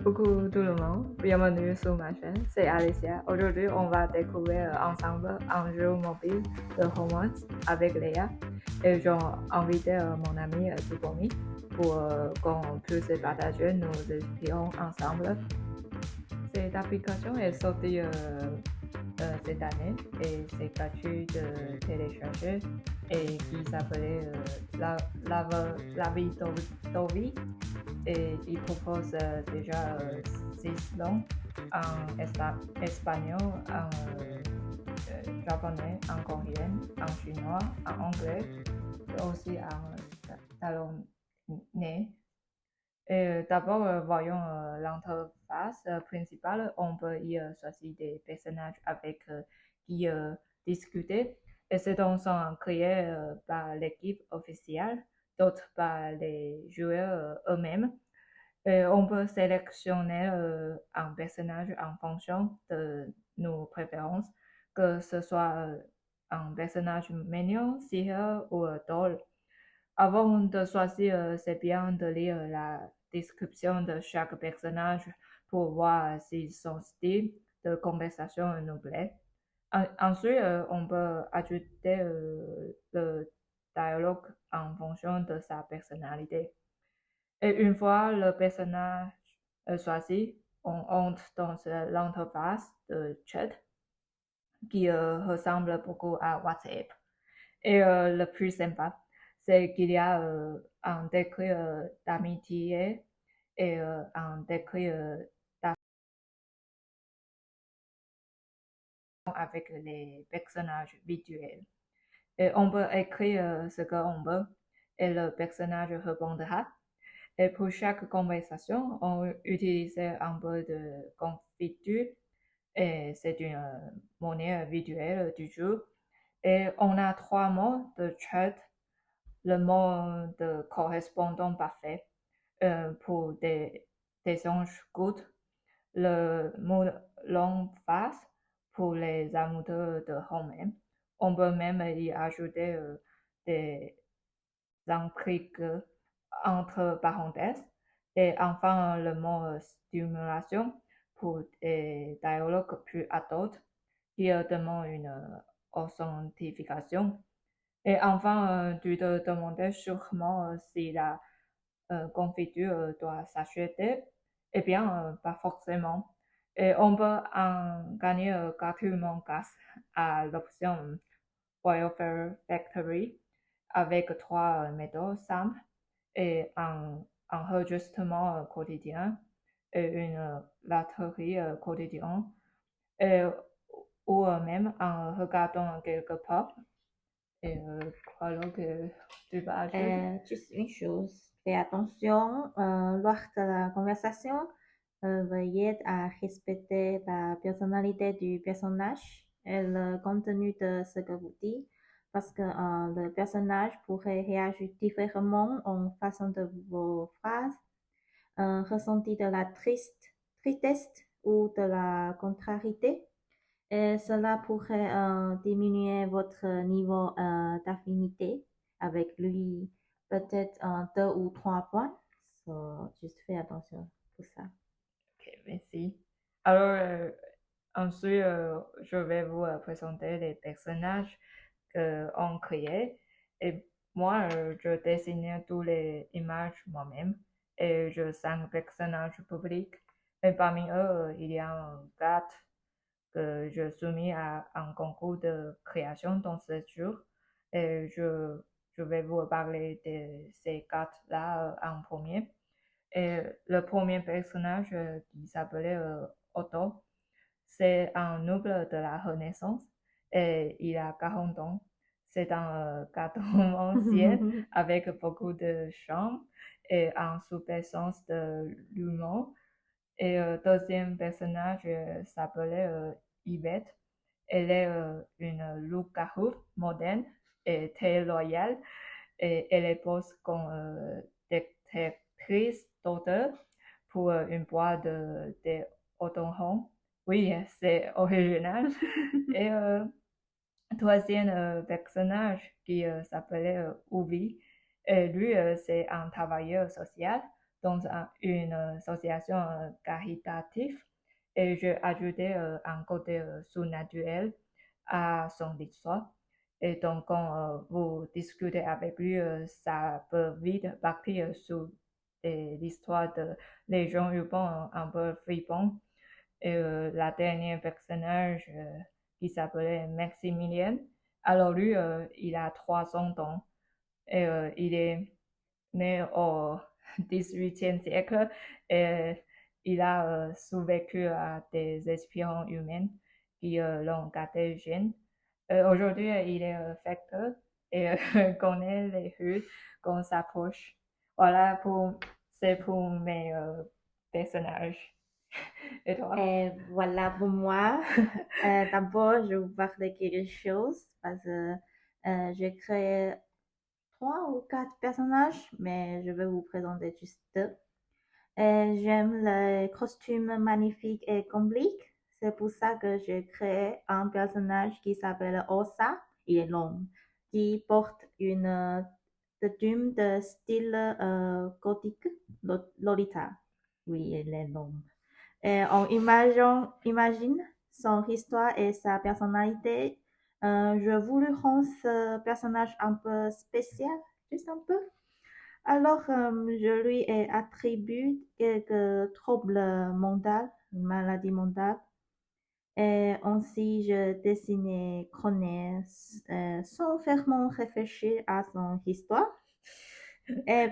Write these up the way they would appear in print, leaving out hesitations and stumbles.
Coucou tout le monde, bienvenue sur ma chaîne, c'est Alicia. Aujourd'hui, on va découvrir ensemble un jeu mobile de romance avec Léa. Et j'ai invité mon ami Dubomi pour qu'on puisse partager nos expériences ensemble. Cette application est sortie cette année et c'est gratuit de télécharger et qui s'appelait La vie d'Ovi et il propose déjà 6 langues en espagnol, en japonais, en coréen, en chinois, en anglais et aussi en talonais. D'abord, voyons l'interface principale. On peut y choisir des personnages avec qui discuter. Et ces dons sont créés par l'équipe officielle, d'autres par les joueurs eux-mêmes. On peut sélectionner un personnage en fonction de nos préférences, que ce soit un personnage mignon, sérieux ou drôle. Avant de choisir, c'est bien de lire la description de chaque personnage pour voir si son style de conversation nous plaît. Ensuite, on peut ajouter le dialogue en fonction de sa personnalité. Et une fois le personnage choisi, on entre dans l'interface de chat qui ressemble beaucoup à WhatsApp. Et le plus sympa, c'est qu'il y a un décret d'amitié et un décret avec les personnages virtuels. Et on peut écrire ce qu'on veut et le personnage répondra. Et pour chaque conversation, on utilise un peu de confiture et c'est une monnaie virtuelle du jeu. Et on a 3 mots de chat, le mot de correspondant parfait pour des échanges courts, le mot longue phase pour les amoureux de home. On peut même y ajouter des intrigues entre parenthèses. Et enfin, le mot stimulation pour des dialogues plus adultes qui demandent une authentification. Et enfin, tu te demandais sûrement si la confiture doit s'acheter. Eh bien, pas forcément. Et on peut en gagner gratuitement grâce à l'option Wildfire Factory avec 3 méthodes simples et un enregistrement quotidien et une batterie quotidienne et, ou même en regardant quelque part. Et voilà que tu vas ajouter. Juste une chose, fais attention lors de la conversation, veuillez à respecter la personnalité du personnage et le contenu de ce que vous dites, parce que le personnage pourrait réagir différemment en façon de vos phrases, ressenti de la tristesse ou de la contrariété. Et cela pourrait diminuer votre niveau d'affinité avec lui, peut-être 2 ou 3 points. So, juste fais attention pour ça. Ok, merci. Alors, ensuite, je vais vous présenter les personnages qu'on créé. Et moi, je dessine toutes les images moi-même et je sens personnages publics. Et parmi eux, il y a un gars que je soumis à un concours de création dans ce jour. Et je vais vous parler de ces cartes-là en premier. Et le premier personnage qui s'appelait Otto, c'est un noble de la Renaissance et il a 40 ans. C'est un carton ancien avec beaucoup de charme et un super sens de l'humour. Et le deuxième personnage s'appelait Yvette. Elle est une loup-garou moderne et très loyale. Et elle est pose comme détectrice d'auteur pour une boîte de autohome. Oui, c'est original. Et troisième personnage qui s'appelait Uvi. Et lui, c'est un travailleur social dans une association caritative et j'ai ajouté un côté surnaturel à son histoire. Et donc, quand vous discutez avec lui, ça peut vite partir sur l'histoire de les gens urbains un peu flippants. Et la dernière personnage qui s'appelait Maximilien, alors lui, il a 300 ans et il est né au 18e siècle et il a survécu à des espions humains qui l'ont gardé jeune. Aujourd'hui, il est facteur et connaît les rues qu'on s'approche. Voilà, c'est pour mes personnages. Et toi? Et voilà pour moi. D'abord, je vais vous parler quelque chose parce que j'ai créé 3 ou 4 personnages, mais je vais vous présenter juste 2. J'aime les costumes magnifiques et compliqués. C'est pour ça que j'ai créé un personnage qui s'appelle Osa. Il est long, qui porte une costume de style gothique, Lolita. Oui, il est long. Et on imagine son histoire et sa personnalité. Je voulais rendre ce personnage un peu spécial, juste un peu. Alors, je lui ai attribué quelques troubles mentaux, une maladie mentale. Et ainsi, je dessinais Cronet sans vraiment réfléchir à son histoire. C'est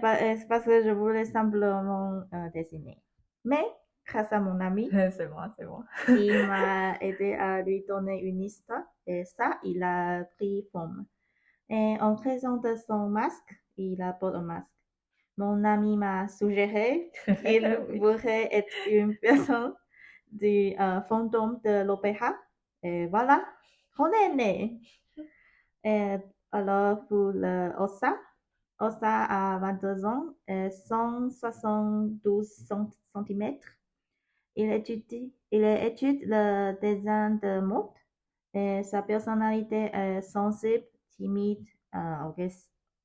parce que je voulais simplement dessiner. Mais, grâce à mon ami, C'est moi, c'est moi. il m'a aidé à lui donner une histoire. Et ça, il a pris forme. Et en raison de son masque, il a porté un masque. Mon ami m'a suggéré qu'il Oui. pourrait être une personne du fantôme de l'opéra. Et voilà, on est né. Et alors, pour le Ossa, Ossa a 22 ans et 172 centimètres. Il étudie le design de mode et sa personnalité est sensible, timide,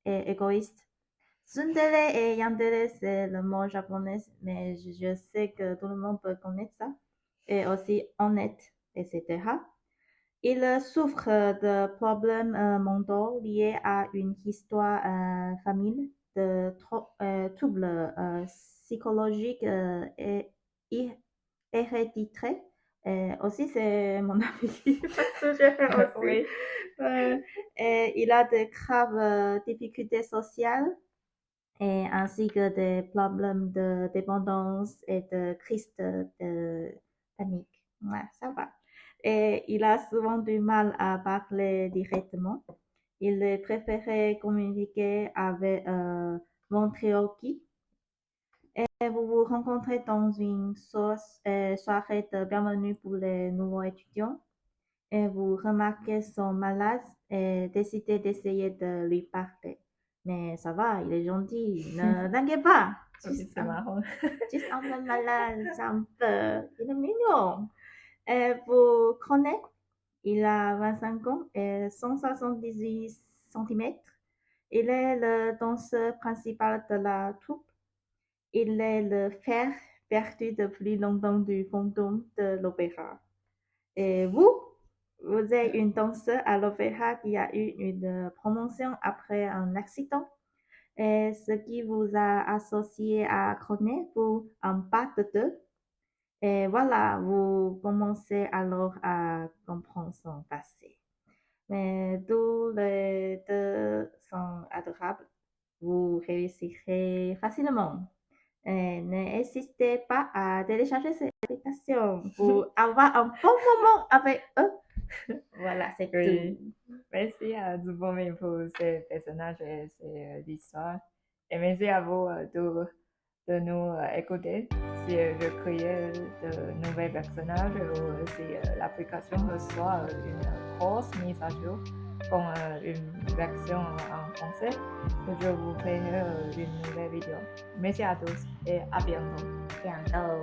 et égoïste. Tsundere et yandere, c'est le mot japonais, mais je sais que tout le monde peut connaître ça. Et aussi honnête, etc. Il souffre de problèmes mentaux liés à une histoire familiale, de troubles psychologiques et héréditaires. Et aussi, c'est mon ami qui m'a suggéré aussi. Oui. Et il a de graves difficultés sociales et ainsi que des problèmes de dépendance et de crise de panique. Ouais, ça va. Et il a souvent du mal à parler directement. Il préférait communiquer avec ventriloquie. Et vous vous rencontrez dans une soirée de bienvenue pour les nouveaux étudiants. Et vous remarquez son malaise et décidez d'essayer de lui parler. Mais ça va, il est gentil, ne t'inquiète pas. Oui, c'est marrant. Juste un peu malade, un peu. Il est mignon. Et vous connaissez, il a 25 ans et 178 centimètres. Il est le danseur principal de la troupe. Il est le frère perdu depuis longtemps du fantôme de l'opéra. Et vous êtes une danseuse à l'opéra qui a eu une promotion après un accident. Et ce qui vous a associé à Cronet pour un pas de deux. Et voilà, vous commencez alors à comprendre son passé. Mais tous les deux sont adorables. Vous réussirez facilement. Et n'hésitez pas à télécharger cette application pour avoir un bon moment avec eux. Voilà, c'est Oui. tout. Merci à Dubome pour ces personnages et l'histoire. Et merci à vous de nous écouter. Si je crée de nouveaux personnages ou si l'application reçoit une grosse mise à jour comme une version en français, je vous ferai une nouvelle vidéo. Merci à tous et à bientôt. Bientôt.